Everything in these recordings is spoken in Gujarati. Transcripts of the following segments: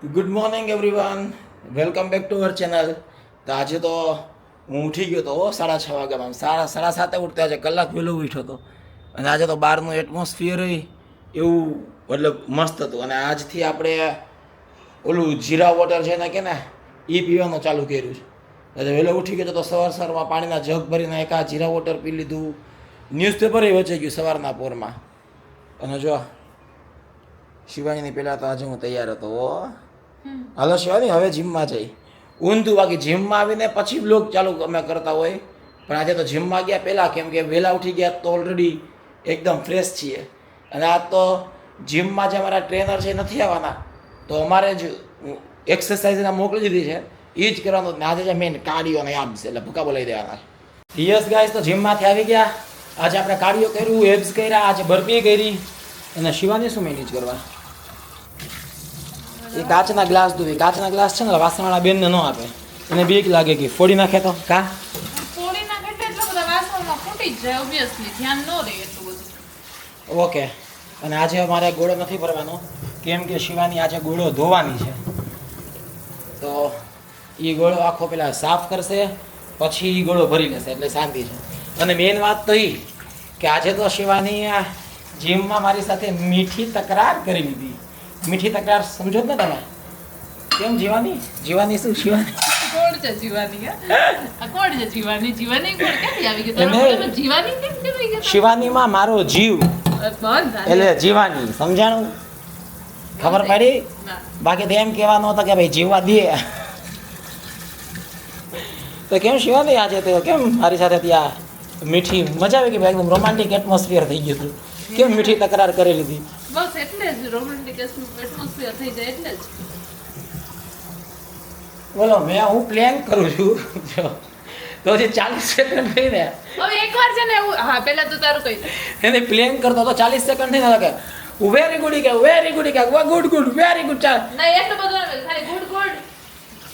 Good morning everyone, welcome back to our channel. તો આજે તો હું ઉઠી ગયો હતો 6:30 વાગ્યામાં, સાડા સાતે ઉઠતો, આજે કલાક વહેલો ઉઠ્યો હતો. અને આજે તો બહારનું એટમોસ્ફિયર એવું મતલબ મસ્ત હતું. અને આજથી આપણે ઓલું જીરા વોટર છે ને કે ને એ પીવાનું ચાલુ કર્યું છે. એટલે વહેલો ઉઠી ગયો તો સવારમાં પાણીના જગ ભરીને એક આ જીરા વોટર પી લીધું. ન્યૂઝપેપર વચ્ચે ગયું સવારના પોરમાં. અને જો શિવાનીની પહેલાં તો આજે હું તૈયાર હતો. હાલો શિવાની, હવે જીમમાં જઈ ઊંધું. બાકી જીમમાં આવીને પછી બ્લોગ ચાલુ અમે કરતા હોય, પણ આજે તો જીમમાં ગયા પહેલાં, કેમ કે વહેલા ઉઠી ગયા તો ઓલરેડી એકદમ ફ્રેશ છીએ. અને આજ તો જીમમાં જે અમારા ટ્રેનર છે નથી આવવાના, તો અમારે જ એક્સરસાઇઝના મોકલી દીધી છે, એ જ કરવાનું. આજે જે મેઇન કાર્ડિયો ને આબ્સ એટલે ભૂકા બોલાવી દેવાના. યસ ગાઈસ, તો જીમમાંથી આવી ગયા. આજે આપણે કાર્ડિયો કર્યું, એબ્સ કર્યા, આજે બરપી કરી. અને શિવાની શું મેનેજ કરવા? એ કાચના ગ્લાસ દુવી. કાચના ગ્લાસ છે ને વાસણવાળા બેનને ન આપે, એને બીક લાગે કે ફોડી નાખે તો કા ફોડી નાખે એટલે એટલા બધા વાસણમાં ફૂટી જ જાય, ઓબ્વિયસલી ધ્યાન ન રહે એટલું બધું. ઓકે. અને આજે અમારે ગોળો નથી ભરવાનો, કેમ કે શિવાની આજે ગોળો ધોવાની છે. તો એ ગોળો આખો પેલા સાફ કરશે, પછી એ ગોળો ભરી લેશે, એટલે શાંતિ છે. અને મેઇન વાત તો એ કે આજે તો શિવાની આ જીમમાં મારી સાથે મીઠી તકરાર કરી લીધી. મીઠી તકરાર સમજો જ ને તમે? કેમ જીવાની? જીવાની શું શિવાની? કોણ છે જીવાની? આ કોણ છે જીવાની? જીવાની કોણ ક્યાંથી આવી ગઈ? તમે જીવાની કેમ કેવી ગઈ? શિવાનીમાં મારો જીવ એટલે જીવાની, સમજાણું? ખબર પડી? બાકી તો એમ કહેવાનું હતું કે ભાઈ જીવવા દે. તો કેમ શિવાની આજે તો કેમ મારી સાથે ત્યાં મીઠી મજા આવી ગઈ? એકદમ રોમાન્ટિક એટમોસ્ફિયર થઈ ગયું હતું. કેમ મીઠી તકરાર કરી લીધી? બસ એટલે જ રોમેન્ટિક એટમોસ્ફિયર થઈ જાય એટલે જ. બોલો, હું પ્લાન કરું છું તો હજી 40 સેકન્ડ થઈ ને. હવે એકવાર છે ને એવું, હા પહેલા તો તારું કહી દે. એને પ્લાન કરતો તો 40 સેકન્ડ થઈ ને કે વેરી ગુડ કે વેરી ગુડ કે ગુડ ગુડ વેરી ગુડ. ચાલ ના એટલું બધું નહીં, ખાલી ગુડ ગુડ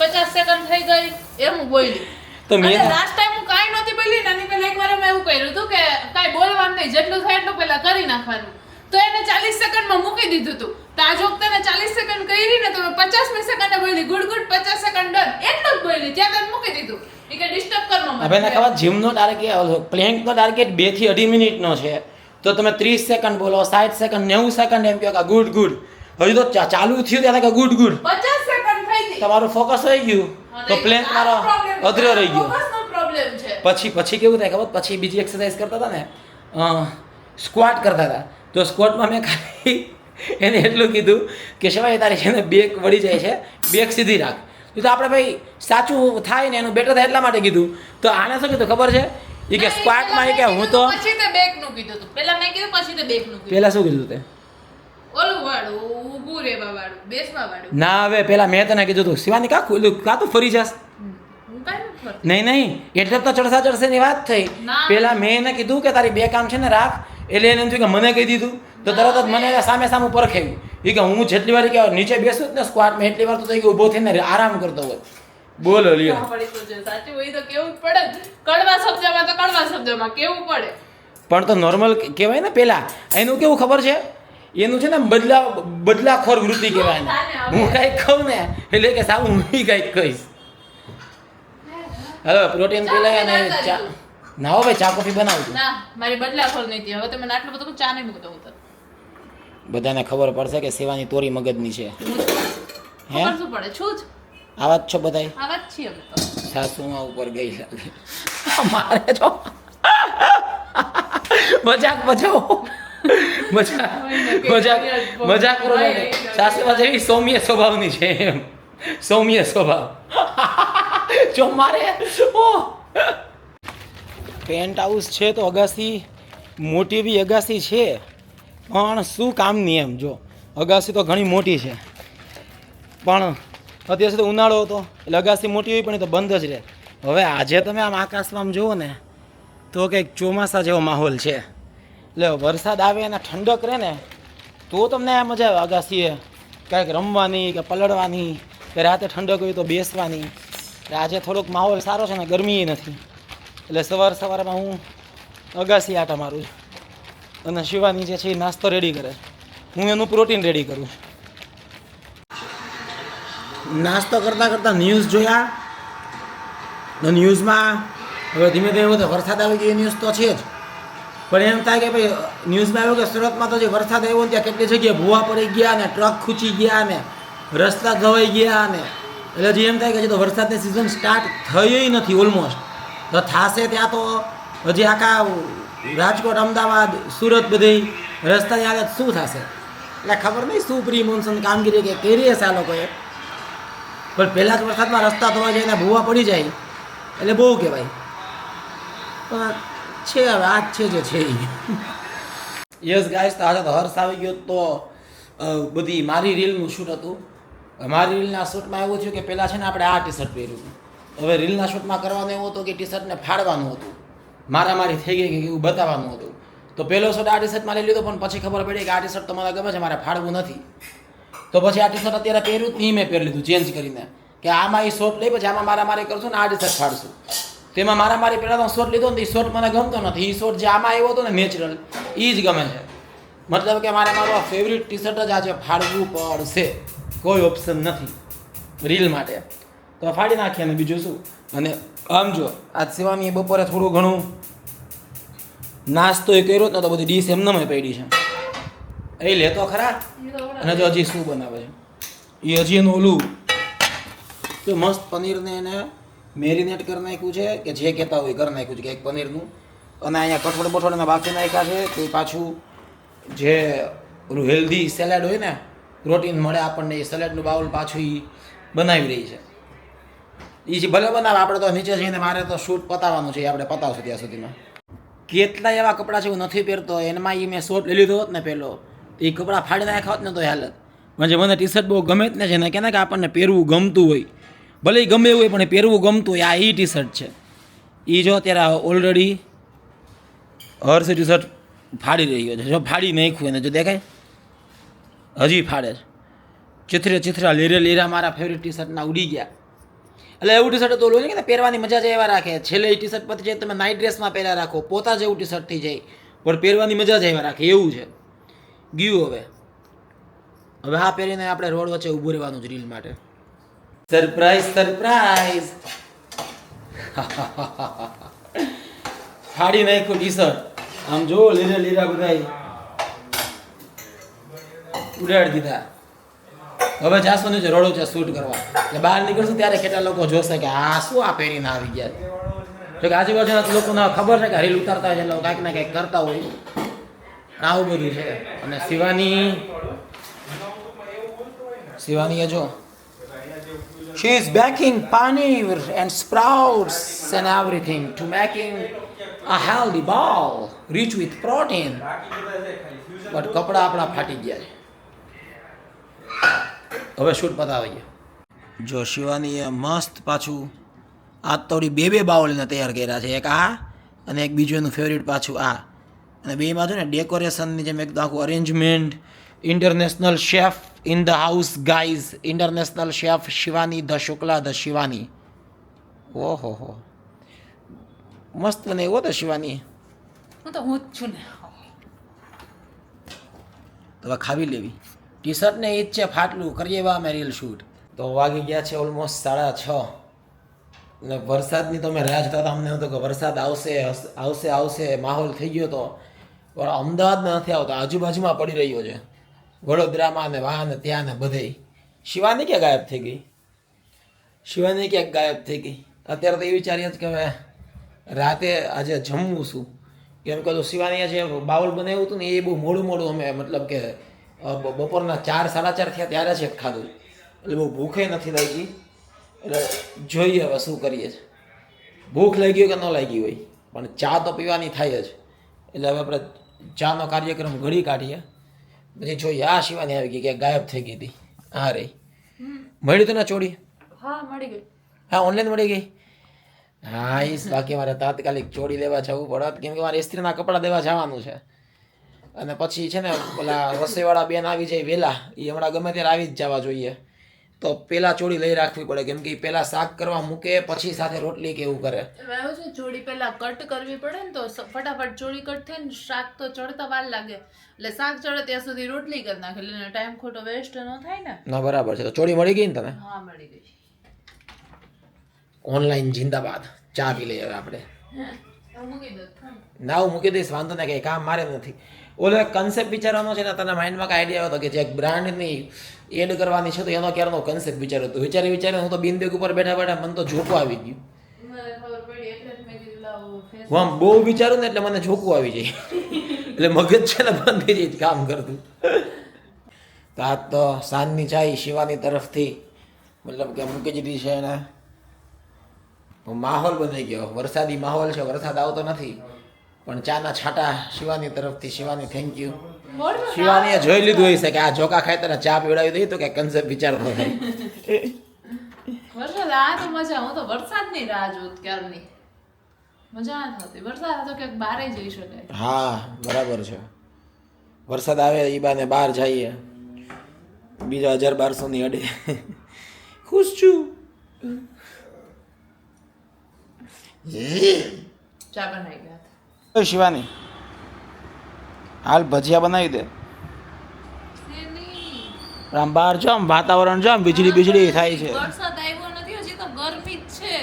50 સેકન્ડ થઈ ગઈ એમ હું બોલી. તો મેં લાસ્ટ ટાઈમ હું કાઈ નહોતી બોલી ને, આની પહેલા એકવાર મેં એવું કર્યું હતું કે કાઈ બોલવાનું નહીં, જેટલું થાય એટલું પહેલા કરી નાખવાનું. તો એને 40 સેકન્ડમાં મૂકી દીધું હતું. તો આ જો તને 40 સેકન્ડ કરી ને તો 50મી સેકન્ડે બોલી ગુડ ગુડ 50 સેકન્ડ ડન, એટલું જ બોલી, ત્યાં તને મૂકી દીધું. એ કે ડિસ્ટર્બ કરનો મને. હવે ખબર, જીમનો ટાર્ગેટ પ્લેન્કનો ટાર્ગેટ 2 થી 2.5 મિનિટનો છે. તો તમે 30 સેકન્ડ બોલો, 60 સેકન્ડ, 90 સેકન્ડ એમ કહો કે ગુડ ગુડ. હજી તો ચાલુ થયું ત્યારે કે ગુડ ગુડ. 50 સેકન્ડ થઈ ગઈ. તમારું ફોકસ રહી ગયું, તો પ્લેન્ક મારો અધૂરો રહી ગયો. ફોકસનો પ્રોબ્લેમ છે. પછી કેવું થાય ખબર? પછી બીજી એક્સરસાઇઝ કરતા હતા ને, સ્ક્વાટ કરતા હતા. તો સ્ક્વોટમાં મેં ખાલી એને એટલું કીધું કે શિવાય તારી છે ને બેક વળી જાય છે, બેક સીધી રાખ. તો આપણે ભાઈ સાચું થાય ને એનું બેટર થાય એટલા માટે કીધું. તો આને શું કીધું ખબર છે? એ કે સ્ક્વાટમાં એ કે હું તો પછી તે બેક નું કીધું હતું. પહેલા મેં કીધું, પછી તે બેક નું કીધું. પહેલા શું કીધું તે? ઓલું વાળું ઊભું રહેવા વાળું, બેસવા વાળું. ના, હવે પહેલા મેં તને કીધું હતું શિવાની કાં તું ફરી જાસ? હું કાઈ નથી કરતી. નહીં, એટલે તો ચડસાની વાત થઈ. ના. પહેલા મેં એને કીધું કે તારી બે કામ છે ને રાખ, એટલે એને એમ થયું કે મને કહી દીધું. તો તરત જ મને સામે પરખાયું. એ કે હું જેટલી વાર કે નીચે બેસું જ ને સ્ક્વાટમાં, એટલી વાર તો થઈ ગયું ઊભો થઈને આરામ કરતો હોય. બોલો લ્યો. પડી તો છે, સાચું હોય તો કેવું જ પડે જ. કડવા શબ્દમાં તો કડવા શબ્દમાં કેવું પડે. પણ તો નોર્મલ કહેવાય ને. પહેલા એનું કેવું ખબર છે? એનું છે ને બદલાખોર વૃત્તિ કહેવાય ને. હું કાંઈક કહું ને એટલે કે સાવ હું કાંઈક કહીશ. હવે પ્રોટીન પી લઈ અને ચા ના હો ભાઈ, ચા કોફી બનાવજો. ના, મારી બદલાખોર નહીં હતી. હવે તમે આટલું બધું ચા નહીં મૂકતો હું તો. બધાને ખબર પડશે કે સેવાની તોરી મગજની છે. હે, ખબર શું પડે? છું જ આવા જ છો બધાય. આવા જ છીએ અમે તો. સાસુમાં ઉપર ગઈ લાગે મારે જો મજાક બચાવો. મજાક કરો. સાસુમાં જેવી સૌમ્ય સ્વભાવની છે એમ. સૌમ્ય સ્વભાવ જો મારે પેન્ટ હાઉસ છે તો અગાસી મોટી બી અગાસી છે, પણ શું કામની એમ. જો અગાસી તો ઘણી મોટી છે, પણ અત્યાર સુધી ઉનાળો હતો એટલે અગાસી મોટી હોય પણ એ તો બંધ જ રહે. હવે આજે તમે આમ આકાશમાં જુઓ ને તો કંઈક ચોમાસા જેવો માહોલ છે. એટલે વરસાદ આવે અને ઠંડક રહે ને તો તમને આ મજા આવે અગાસીએ કાંઈક રમવાની કે પલળવાની, કે રાતે ઠંડક હોય તો બેસવાની. એટલે આજે થોડોક માહોલ સારો છે ને, ગરમી નથી. એટલે સવારમાં હું અગાસી આટા મારું છું. અને શિવાની જે છે એ નાસ્તો રેડી કરે, હું એનું પ્રોટીન રેડી કરું છું. નાસ્તો કરતાં કરતાં ન્યૂઝ જોયા તો ન્યૂઝમાં હવે ધીમે ધીમે બધો વરસાદ આવી ગયો એ ન્યૂઝ તો છે જ, પણ એમ થાય કે ભાઈ ન્યૂઝમાં આવ્યું કે સુરતમાં તો જે વરસાદ આવ્યો ને ત્યાં કેટલી જગ્યાએ ભૂવા પડી ગયા ને ટ્રક ખૂંચી ગયા ને રસ્તા ધોવાઈ ગયા ને એટલે જે એમ થાય કે હજી તો વરસાદની સિઝન સ્ટાર્ટ થઈ નથી ઓલમોસ્ટ, તો થશે ત્યાં તો હજી આખા રાજકોટ અમદાવાદ સુરત બધી રસ્તાની હાલત શું થશે એટલે ખબર નહીં શું પ્રી મોન્સૂન કામગીરી કે કરી હશે આ લોકોએ, પણ પહેલાં જ વરસાદમાં રસ્તા ધોવાઈ જાય ને ભૂવા પડી જાય એટલે બહુ કહેવાય. પણ છે હવે આ જ છે જે છે યસ ગાઈસ, તો આજે તો હર્ષ આવી ગયો તો બધી મારી રીલનું શૂટ હતું. મારી રીલના શૂટમાં એવું થયું કે પહેલાં છે ને આપણે આ ટી શર્ટ પહેર્યું હતું, હવે રીલના શૂટમાં કરવાનું એવું હતું કે ટી શર્ટને ફાડવાનું હતું, મારામારી થઈ ગઈ કે એવું બતાવવાનું હતું. તો પહેલો શોટ આ ટી શર્ટમાં લઈ લીધો, પણ પછી ખબર પડી કે આ ટી શર્ટ તો મને ગમે છે, મારે ફાડવું નથી. તો પછી આ ટી શર્ટ અત્યારે પહેર્યું તે મેં પહેરી લીધું ચેન્જ કરીને કે આમાં એ શોટ લઈ પછી આમાં મારામારી કરશું ને આ ટી શર્ટ ફાડશું. તેમાં મારામારી પહેલાં તો શોટ લીધો ને એ શોટ મને ગમતો નથી, એ શોટ જે આમાં આવ્યો હતો ને નેચરલ એ જ ગમે છે. મતલબ કે મારે મારો ફેવરિટ ટી શર્ટ જ આજે ફાડવું પડશે, કોઈ ઓપ્શન નથી રીલ માટે, તો ફાડી નાખીએ ને બીજું શું. અને આમ જો આજ સિવાની બપોરે થોડું ઘણું નાસ્તો એ કર્યો જ નતો, બધી ડીશ એમને પડી છે એ લેતો ખરા. અને જો હજી શું બનાવે છે એ હજી એનું ઓલું તો મસ્ત પનીરને એને મેરિનેટ કરી નાખ્યું છે કે જે કહેતા હોય કરી નાખ્યું છે કે એક પનીરનું, અને અહીંયા કઠોળ બઠોળ બાફી નાખ્યા છે. તો પાછું જે ઓલું હેલ્ધી સેલેડ હોય ને પ્રોટીન મળે આપણને એ સેલેડનું બાઉલ પાછું એ બનાવી રહી છે. એ જે ભલે બનાવે, આપણે તો નીચે જઈને મારે તો શૂટ પતાવવાનું છે, આપણે પતાવશું ત્યાં સુધીમાં. કેટલા એવા કપડાં છે હું નથી પહેરતો, એમાં એ મેં શોટ લઈ લીધો હોત ને પહેલો તો એ કપડાં ફાડી નાખ્યા હોત ને તો હાલત. म्हणजे મને ટી શર્ટ બહુ ગમે જ ને છે ને કે આપણને પહેરવું ગમતું હોય, ભલે એ ગમે એવું હોય પણ પહેરવું ગમતું હોય. આ એ ટી શર્ટ છે એ જો અત્યારે ઓલરેડી હર્ષ ટી શર્ટ ફાડી રહ્યો છે, જો ફાડી નાખ્યું એને જો દેખાય હજી ફાડે છે. ચિથરે ચિથરા લીરે લીરા મારા ફેવરિટ ટી શર્ટના ઉડી ગયા. એટલે એવું ટી શર્ટ તો ઓલું ને કે પહેરવાની મજા જ એવા રાખે, છેલ્લે એ ટી શર્ટ પછી જાય તમે નાઇટ ડ્રેસમાં પહેર્યા રાખો, પોતા જેવું ટી શર્ટ થઈ જાય પણ પહેરવાની મજા જ એવા રાખે એવું છે ગયું. હવે હા પહેરીને આપણે રોડ વચ્ચે ઊભું રહેવાનું જ રીલ માટે. સરપ્રાઈઝ સરપ્રાઈઝ ફાડી નાખ્યું ટી શર્ટ, આમ જો લીરા લીરા બધા ઉડાડી દીધા. હવે જાશું ને રોડ વચ્ચે શૂટ કરવા, એટલે બહાર નીકળશું ત્યારે કેટલા લોકો જોશે કે આ શું આ પહેરીને આવી ગયા. તો કે આજુબાજુના લોકોને ખબર છે કે રીલ ઉતારતા હોય એટલે કાંઈક ને કાંઈક કરતા હોય, આવું બધું છે. અને શિવાની જો she is baking paneer and sprouts and everything to making a healthy bowl rich with protein. but કપડા આપણા ફાટી ગયા છે, હવે શૂટ પતાવી ગયા. જો શિવાનીએ મસ્ત પાછું આ થોડી બે બાઉલને તૈયાર કર્યા છે, એક આ અને એક બીજું એનું ફેવરિટ પાછું આ, અને બેમાં જો ને ડેકોરેશનની જેમ એકદમ આખું arrangement. International chef in the house guys, international chef Shivani the Shukla the Shivani. ઓહો હો મસ્ત બને એવો તો શિવાની. હું તો હું જ છું ને. તો હવે ખાવી લેવી. ટી શર્ટને એ જ છે ફાટલું, કરીએ એવા અમે રીલ શૂટ. તો વાગી ગયા છે ઓલમોસ્ટ 6:30 અને વરસાદની તો અમે રાહ જોતા હતા. અમને હતો કે વરસાદ આવશે આવશે આવશે માહોલ થઈ ગયો હતો, પણ અમદાવાદમાં નથી આવતો, આજુબાજુમાં પડી રહ્યો છે, વડોદરામાં ને વાહ ને ત્યાં ને બધે. શિવાની ક્યાં ગાયબ થઈ ગઈ? શિવાની ક્યાંક ગાયબ થઈ ગઈ. અત્યારે તો એ વિચારીએ જ કે હવે રાતે આજે જમવું શું, કેમ કે શિવાનીએ જે બાઉલ બનાવ્યું હતું ને એ બહુ મોડું મોડું અમે મતલબ કે બપોરના 4 સાડા 4 થયા ત્યારે છે ખાધું, એટલે બહુ ભૂખે નથી લાગી. એટલે જોઈએ હવે શું કરીએ છીએ, ભૂખ લાગી હોય કે ન લાગી હોય પણ ચા તો પીવાની થાય જ. એટલે હવે આપણે ચાનો કાર્યક્રમ ઘડી કાઢીએ, પછી જોઈએ. આ શિવાની આવી ગઈ કે ગાયબ થઈ ગઈ હતી. હા રહી મળી તને ચોડી? હા મળી ગઈ. હા ઓનલાઈન મળી ગઈ. હા એ બાકી મારે તાત્કાલિક ચોડી લેવા જવું પડત, કેમ કે મારે ઇસ્ત્રીના કપડાં દેવા જવાનું છે. અને પછી છે ને પેલા રસોઈવાળા બેન આવી જાય વહેલા, એ હમણાં ગમે ત્યારે આવી જ જવા જોઈએ. તો પેલા ચોળી લઈ રાખવી પડે, કેમ કે ઈ પેલા શાક કરવા મૂકે પછી સાથે રોટલી કે એવું કરે. એમાં એવું છે ચોળી પહેલા કટ કરવી પડે ને તો ફટાફટ ચોળી કટ થાય ને શાક તો ચડતા વાર લાગે, એટલે શાક ચડે ત્યાં સુધી રોટલી કરી નાખે એટલે એનો ટાઈમ ખોટો વેસ્ટ ન થાય ને. ના બરાબર છે. તો ચોળી મળી ગઈ ને તને? હા મળી ગઈ. ઓનલાઈન જિંદાબાદ. ચા પી લઈએ હવે આપણે. હું મૂકી દઉં. ના હું મૂકી દઈશ, વાંધો નહીં, કંઈ કામ મારે નથી. ઓલો એક કન્સેપ્ટ વિચારવાનો છે ને, તને માઇન્ડમાં કાંઈ આઈડિયા આવ્યો હતો કે જે એક બ્રાન્ડની એડ કરવાની છે, તો એનો ક્યારનો કન્સેપ્ટ વિચાર્યો હતો. વિચારી હું તો બિંદેક ઉપર બેઠા બેઠા મને તો જોકું આવી ગયું. મને ખબર પડી એટલે જ મેં કીધું લાવો ફેસ. હું આમ બહુ વિચારું ને એટલે મને જોકું આવી જાય, એટલે મગજ છે ને બંધ થઈ જાય કામ કરતું. તો આજ તો સાંજની ચાય શિવાની તરફથી મતલબ કે મૂકી દીધી છે એને. માહોલ બની ગયો, વરસાદી માહોલ છે, વરસાદ આવતો નથી પણ ચાના છાંટા શિવાની તરફથી. Shivani thank you. શિવાનીએ જોઈ લીધું હોય છે કે આ જોકા ખાય તને ચા પીવડાવી દઈ તો કે કન્સેપ્ટ વિચારતો થાય. વરસાદ આ તો મજા, હું તો વરસાદની રાહ જોત ક્યારની. મજા ના થતી, વરસાદ આ તો ક્યાંક બહારે જઈ શકાય. હા બરાબર છે. વરસાદ આવે એ બાને બહાર જઈએ, બીજા 1200 ની અડે. ખુશ છું. ચા બનાવી ગયા. શિવાની હાલ ભજીયા બનાવી દે. આમ બહાર જો આમ વાતાવરણ જો આમ વીજળી થાય છે. વરસાદ આવ્યો નથી હજી તો ગરમી જ છે.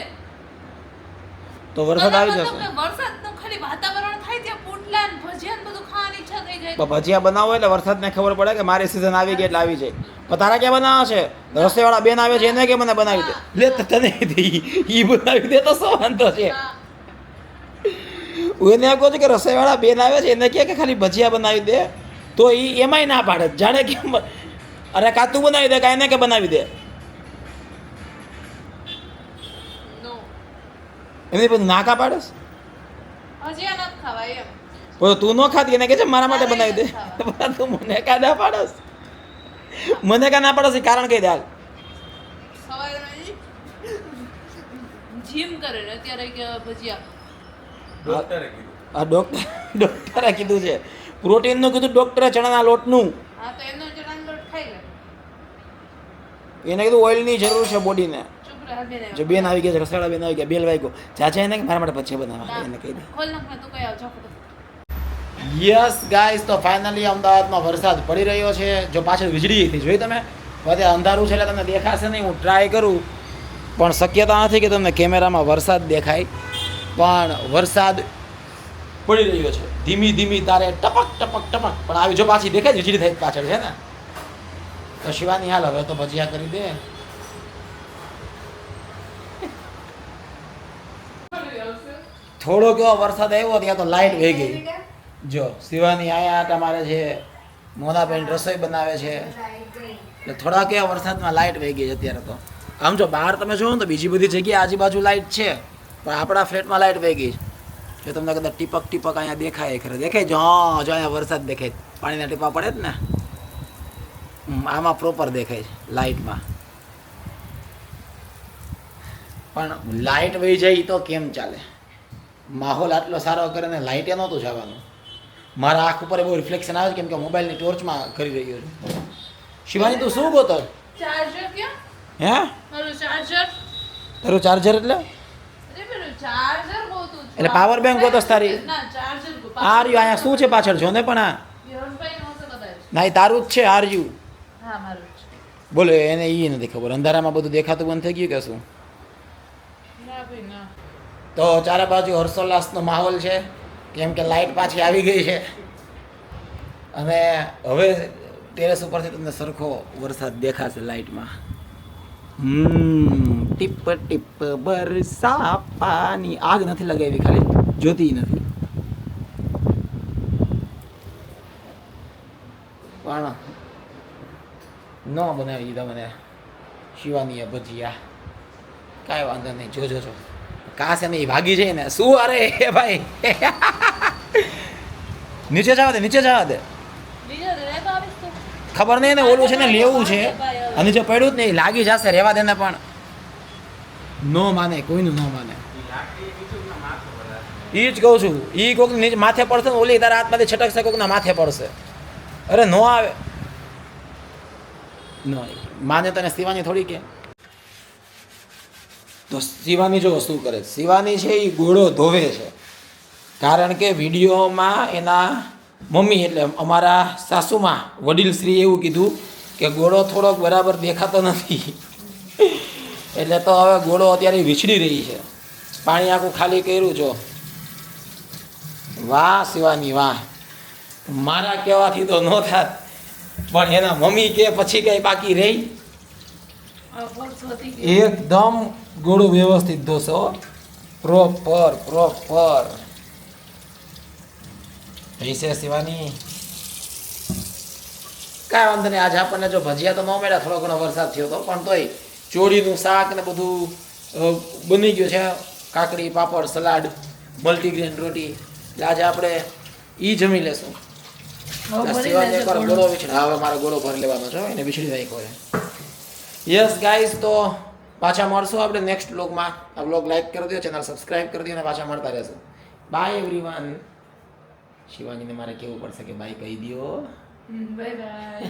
તો વરસાદ આવી જશે. વરસાદનું ખાલી વાતાવરણ થાય ત્યાં પુડલા ને ભજીયા ને બધું ખાવાની ઈચ્છા થઈ જાય. તો ભજીયા બનાવો એટલે વરસાદને ખબર પડે કે મારી સિઝન આવી ગઈ એટલે આવી જાય. પણ તારા ક્યાં બનાવવા છે? રસોઈવાળા બેન આવે છે એને કે મને બનાવી દે. લે તો તને ઈ બનાવી દે તો શું વાંધો છે? હું એને કહું છું કે રસોઈવાળા બેન આવે છે એને કહે કે ખાલી ભજીયા બનાવી દે, તો એ એમાંય ના પાડે. જાણે કે અરે કાં તું બનાવી દે કાં એને કે બનાવી દે. નો એની બધું ના કા પાડેસ? ભજીયા નથી ખાવાય એમ. તો તું ન ખાતી એને કે છે મારા માટે બનાવી દે. તું મને કા ના પાડસ? મને કા ના પાડસ? કારણ કહી દે હાલ. સવારે જીમ કરે ને અત્યારે કે ભજીયા. આ ડોક્ટરે કીધું છે, પ્રોટીનનું કીધું ડોક્ટરે, ચણાના લોટનું. હા તો એનો ચણાનો લોટ ખાઈ લે. એને કીધું ઓઇલની જરૂર છે બોડીને. ચૂપ રહે બેન. જો બેન આવી ગયા છે, રસોડા બેન આવી ગયા, બેલ વાગ્યો, ચાચા એને કે મારા માટે ભજીયા બનાવવા, એને કહી દે. ખોલ નાખ તું કઈ આવ ચોકડો. યસ ગાઈસ, તો ફાઇનલી અમદાવાદમાં વરસાદ પડી રહ્યો છે. જો પાછળ વીજળી હતી, જોઈ તમે? બધે અંધારું છે એટલે તમને દેખાશે નહીં. હું ટ્રાય કરું પણ શક્યતા નથી કે તમને કેમેરામાં વરસાદ દેખાય. પણ વરસાદ પડી રહ્યો છે ધીમી ધીમી તારે ટપક ટપક ટપક. પણ આવી જો પાછી દેખાય વીજળી થઈ પાછળ છે ને. તો શિવાની હાલ હવે તો ભજીયા કરી દે. થોડો કેવો વરસાદ આવ્યો ત્યાં તો લાઈટ વહી ગઈ. જો શિવાની આયા આટા મારે છે, મોનાબેન રસોઈ બનાવે છે, એટલે થોડા કેવા વરસાદમાં લાઈટ વહી ગઈ છે અત્યારે. તો આમ જો બહાર તમે જોવો ને તો બીજી બધી જગ્યાએ આજુબાજુ લાઈટ છે, પણ આપણા ફ્લેટમાં લાઈટ વહી ગઈ. જો તમને કદાચ ટીપક ટીપક અહીંયા દેખાય, ખરે દેખાય? જો હા, જો અહીંયા વરસાદ દેખાય, પાણીના ટીપા પડે જ ને, આમાં પ્રોપર દેખાય છે લાઈટમાં. પણ લાઈટ વહી જાય તો કેમ ચાલે? માહોલ આટલો સારો કરે ને લાઇટે નહોતું જવાનું. મારા આંખ ઉપર બહુ રિફ્લેક્શન આવે છે કેમ કે મોબાઈલની ટોર્ચમાં કરી રહ્યો છું. શિવાની તું શું ગોતો? ચાર્જર ક્યાં? હે મારું ચાર્જર. તારું ચાર્જર એટલે? અરે મારું ચાર્જર ગોતું છું. એટલે પાવર બેંક ગોતસ તારી? ના ચાર્જર ગો. આ રહ્યું અહીંયા શું છે પાછળ જો ને. પણ આ વિરમભાઈ નો હશે કદાચ. ના એ તારું જ છે. આ રહ્યું. હા મારું જ. બોલો એને ઈ નથી ખબર અંધારામાં બધું દેખાતું બંધ થઈ ગયું કે શું? ના ભાઈ ના. તો ચારે બાજુ હર્ષોલ્લાસનો માહોલ છે કેમ કે લાઇટ પાછી આવી ગઈ છે અને હવે ટેરેસ ઉપરથી તમને સરખો વરસાદ દેખાશે લાઇટમાં. ટીપ ટીપ બરસા પાણી. આગ નથી લગાવી, ખાલી જોતી નથી. પણ ન બનાવી દીધા મને શિવાનીએ ભજીયા. કાંઈ વાંધો નહીં, જોજો છો કાશે નહીં ભાગી જાય ને શું. અરે ભાઈ નીચે જવા દે, નીચે જવા દે. બીજો રે તો આવીશ તો. ખબર નહીં ને ઓલું છે ને લેવું છે અને જો પડ્યું જ નહીં લાગી જશે, રહેવા દે ને. પણ નો માને, કોઈનું ન માને. એ જ કહું છું, એ કોઈક માથે પડશે ને ઓલી તારા હાથમાંથી છટકશે, કોઈકના માથે પડશે. અરે નો આવે. નહીં માને તને શિવાની થોડી કે તો શિવાની જો શું કરે છે? શિવાની છે એ ગોળો ધોવે છે કારણ કે વિડીયોમાં એના મમ્મી એટલે અમારા સાસુમાં વડીલશ્રી એવું કીધું કે ગોળો થોડોક બરાબર દેખાતો નથી એટલે તો હવે ગોળો અત્યારે વિછડી રહી છે પાણી આખું ખાલી કર્યું છો વાહ શિવાની વાહ મારા કહેવાથી તો ન થાત પણ એના મમ્મી કે પછી કઈ બાકી રહી એકદમ ગોળો વ્યવસ્થિત ધોશો પ્રોપર પૈસે શિવાની કાંઈ વાંધો નહીં આજે આપણને જો ભજીયા તો ન મળ્યા થોડો ઘણો વરસાદ થયો હતો પણ તોય ચોળીનું શાક ને બધું બની ગયું છે કાકડી પાપડ સલાડ મલ્ટીગ્રેન રોટી એટલે આજે આપણે ઈ જમી લેશું શિવાની એકવાર ગોળો વિછડી હવે મારો ગોળો ભરી લેવાનો છે એને વિછડી નાખ્યો છે યસ ગાઈઝ તો પાછા મળશું આપણે નેક્સ્ટ વ્લોગમાં આ વ્લોગ લાઈક કરી દો ચેનલ સબસ્ક્રાઇબ કરી દો અને પાછા મળતા રહેશું બાય એવરીવન શિવાનીને મારે કેવું પડશે કે બાય કહી દો બાય બાય